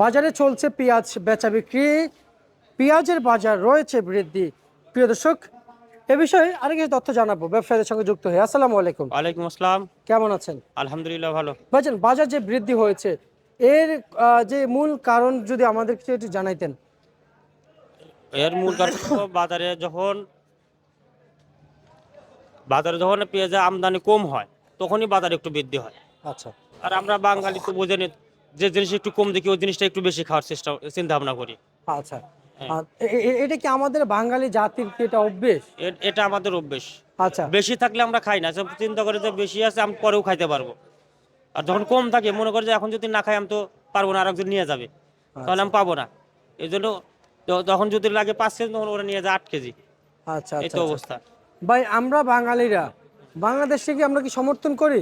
বাজারে চলছে পেঁয়াজ বেচা বিক্রি, পেঁয়াজের বাজার রয়েছে বৃদ্ধি। প্রিয় দর্শক, এ বিষয়ে আরো কিছু তথ্য জানাবো ব্যবসায়ীদের সঙ্গে যুক্ত হয়ে। আসসালামু আলাইকুম। ওয়ালাইকুম আসসালাম। কেমন আছেন? আলহামদুলিল্লাহ ভালো। ভাইজান, বাজার যে বৃদ্ধি হয়েছে এর যে মূল কারণ যদি আমাদের কিছু একটু জানাইতেন। এর মূল কারণ হলো বাজারে যখন পেঁয়াজের আমদানি কম হয় তখনই বাজার একটু বৃদ্ধি হয়। আচ্ছা আর আমরা বাঙালি তো বোঝেনি, যে জিনিস একটু কম দেখি ওই জিনিসটা একটু বেশি খাওয়ার চিন্তা ভাবনা করি। আচ্ছা। হ্যাঁ। এটা কি আমাদের বাঙালি জাতির কি এটা অভ্যেস? এটা আমাদের অভ্যেস। আচ্ছা বেশি থাকলে আমরা খাই না, যে চিন্তা করি যে বেশি আছে আমি পরেও খাইতে পারবো। আর যখন কম থাকে মনে করি যে এখন যদি না খাই আমি তো পারবো না, আর একজন নিয়ে যাবে, তাহলে আমি পাবো না। এই জন্য তখন যদি লাগে 5 কেজি তখন ওরা নিয়ে যায় 8 কেজি। আচ্ছা এই আচ্ছা তো আচ্ছা। অবস্থা। ভাই, আমরা বাঙালিরা বাংলাদেশকে কি আমরা কি সমর্থন করি?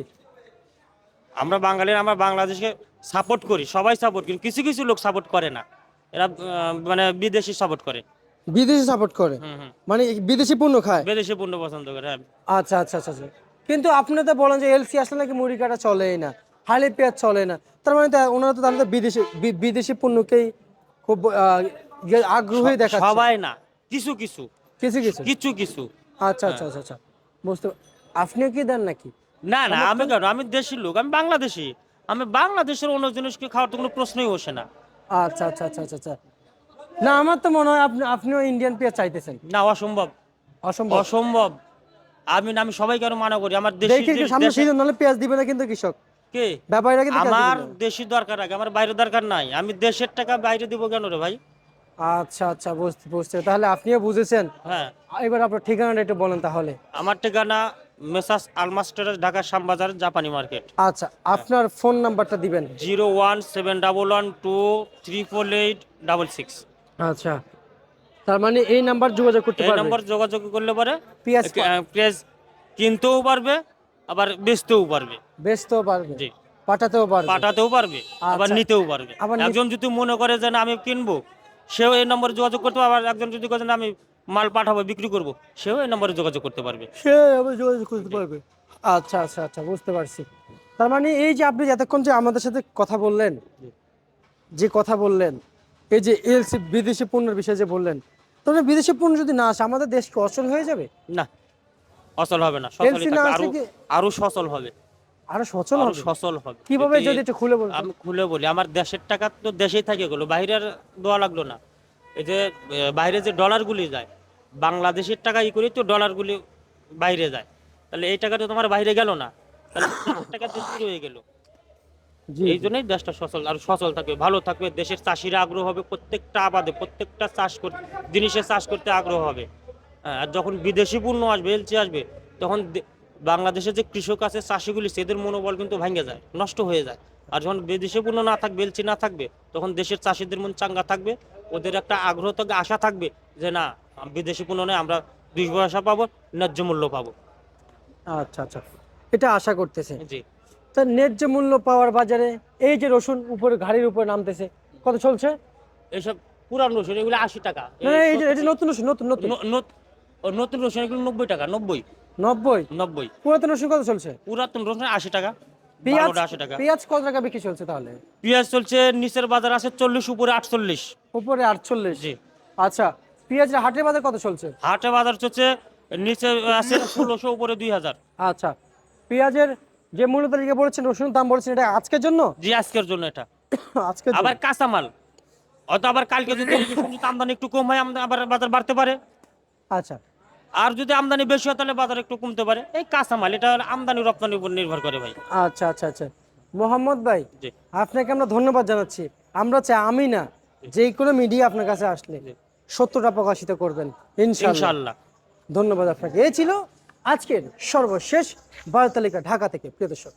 আমরা বাংলাদেশকে সাপোর্ট করি, সবাই সাপোর্ট করি, কিছু কিছু লোক সাপোর্ট করে না। এরা মানে বিদেশি সাপোর্ট করে। বিদেশি সাপোর্ট করে? হুম হুম। মানে বিদেশি পণ্য খায়? বিদেশি পণ্য পছন্দ করে, হ্যাঁ। আচ্ছা আচ্ছা আচ্ছা আচ্ছা। কিন্তু আপনি তো বলেন যে এলসি আসলে নাকি মুড়ি কাটা চলেই না, হালি পেঁয়াজ চলে না। তার মানে তো ওনারা তো তাহলে তো বিদেশি পণ্যকেই খুব আগ্রহী দেখাচ্ছে। সবাই না, কিছু কিছু কিছু কিছু। কিছু কিছু। আচ্ছা হ্যাঁ। আচ্ছা আচ্ছা আচ্ছা। বুঝতে আপনিও কি দেন নাকি? না না, আমি কেন, আমি দেশি লোক, আমি বাংলাদেশি। আমি বাংলাদেশের অন্য জিনিসকে খাওয়ার তো কোনো প্রশ্নই বসে না। আচ্ছা আচ্ছা আচ্ছা আচ্ছা আচ্ছা। না, আমার তো মনে হয় আপনিও ইন্ডিয়ান পেঁয়াজ চাইতেছেন। না, অসম্ভব। অসম্ভব। অসম্ভব। আমি সবাইকে আরো মানা করি, আমার দেখি সামনে সিজন হলে পেঁয়াজ দিবে না কিন্তু কৃষক, কে ব্যাপারীরা কিন্তু পেঁয়াজ আমার দিবে না। দেশি দরকার, আগে আমার বাইরে দরকার নাই। আমি দেশের টাকা বাইরে দিব কেন রে ভাই? আচ্ছা আচ্ছা, বুঝতে বুঝতে তাহলে আপনিও বুঝেছেন। হ্যাঁ। এবার আপনার ঠিকানাটা একটু বলেন তাহলে। আমার ঠিকানা মেসাস আলমাস্টার, ঢাকা শ্যামবাজার, জাপানি মার্কেট। আচ্ছা, আপনার ফোন নাম্বারটা দিবেন। 01711234886। আচ্ছা, তার মানে এই নাম্বার যোগাযোগ করতে এই পারবে? নম্বর যোগাযোগ করলে পরে পেঁয়াজ পেঁয়াজ কিনতেও পারবে, আবার বেচতেও পারবে। বেচতেও পারবে, জি। পাঠাতেও পারবে। পাঠাতেও পারবে, আবার আচ্ছা। নিতেও পারবে। আবার একজন যদি মনে করে যে না আমি কিনবো, সেও এই নম্বরে যোগাযোগ করতে পারবে। আবার একজন যদি করে না আমি মাল পাঠাবো, বিক্রি করব, সেও এই নম্বরে যোগাযোগ করতে পারবে। সে আবার যোগাযোগ করতে পারবে। আচ্ছা আচ্ছা আচ্ছা, বুঝতে পারছি। তার মানে এই যে আপনি এতক্ষণ যে আমাদের সাথে কথা বললেন, এই যে এলসি বিদেশি পণ্যের বিষয়ে যে বললেন, তাহলে বিদেশি পণ্য যদি না আসে আমাদের দেশ কি অচল হয়ে যাবে? না, অচল হবে না, সচলই এলসি না থাকবে, আসলে কি আরো সচল হবে। আরো সচল আরো হবে? সচল হবে কিভাবে যদি একটু খুলে বলতেন। আমি খুলে বলি, আমার দেশের টাকা তো দেশেই থাকে গেলো, বাইরের দেওয়া লাগলো না। এই যে বাইরে যে ডলারগুলি যায়, বাংলাদেশের টাকা ই করি তো ডলারগুলি বাইরে যায়, তাহলে এই টাকা তো তোমার বাইরে গেল না, তাহলে দেশের টাকা দেশে রয়ে গেল। জি এই জি। জন্যই দেশটা সচল আর সচল থাকবে, ভালো থাকবে। দেশের চাষিরা আগ্রহ হবে, প্রত্যেকটা আবাদে প্রত্যেকটা চাষ করতে, জিনিসের চাষ করতে আগ্রহ হবে। হ্যাঁ, আর যখন বিদেশি পণ্য আসবে, এলচি আসবে, তখন বাংলাদেশের যে কৃষক আছে, চাষিগুলি, সেদের মনোবল কিন্তু ভেঙে যায়, নষ্ট হয়ে যায়। আর যখন বিদেশি পণ্য না থাকবে, এলচি না থাকবে, তখন দেশের চাষিদের মন চাঙ্গা থাকবে, ওদের একটা আগ্রহ থাকবে, আশা থাকবে যে না, বিদেশি পণ্য নয়, আমরা 2 পয়সা পাবো, ন্যায্য মূল্য পাবো। আচ্ছা আচ্ছা, এটা আশা করতেছে। জি। তা ন্যায্য মূল্য পাওয়ার বাজারে এই যে রসুন উপরে ঘাড়ির উপরে নামতেছে, কত চলছে? এইসব পুরান রসুন এগুলো 80 টাকা। না না, এটা নতুন রসুন, নতুন নতুন। নতুন রসুন এগুলো 90 টাকা। 90। 90? 90। পুরাতন রসুন কত চলছে? পুরাতন রসুন 80 টাকা। পেঁয়াজ 80 টাকা। পেঁয়াজ কত টাকা বিক্রি চলছে তাহলে? পেঁয়াজ চলছে, নিচের বাজার আছে 40, উপরে 48। উপরে 48? জি। আচ্ছা, পেঁয়াজের হাটের বাজার কত চলছে? হাটে বাজার চলছে, নিচে আছে 1600, উপরে 2000। আচ্ছা, পেঁয়াজের যে মূল্য তালিকা বলেছেন, রসুনের দাম বলেছেন, এটা আজকের জন্য? জি, আজকের জন্য এটা। আজকের জন্য। আবার কাঁচামাল, হয়তো আবার কালকে যদি আমদানি একটু কম হয়, আবার বাজার বাড়তে পারে। আচ্ছা আর যদি আমদানি বেশি হয় তাহলে বাজার একটু কমতে পারে। এই কাঁচামাল, এটা আমদানি রপ্তানির উপর নির্ভর করে ভাই। আচ্ছা আচ্ছা আচ্ছা। মোহাম্মদ ভাই, জি। আপনাকে আমরা ধন্যবাদ জানাচ্ছি। আমরা চাই আমি না, যে কোনো মিডিয়া আপনার কাছে আসলে জি। সত্যটা প্রকাশিত করবেন ইনশাআল্লাহ। ইনশাআল্লাহ। ধন্যবাদ আপনাকে। এই ছিল আজকের সর্বশেষ বাজার তালিকা ঢাকা থেকে, প্রিয় দর্শক।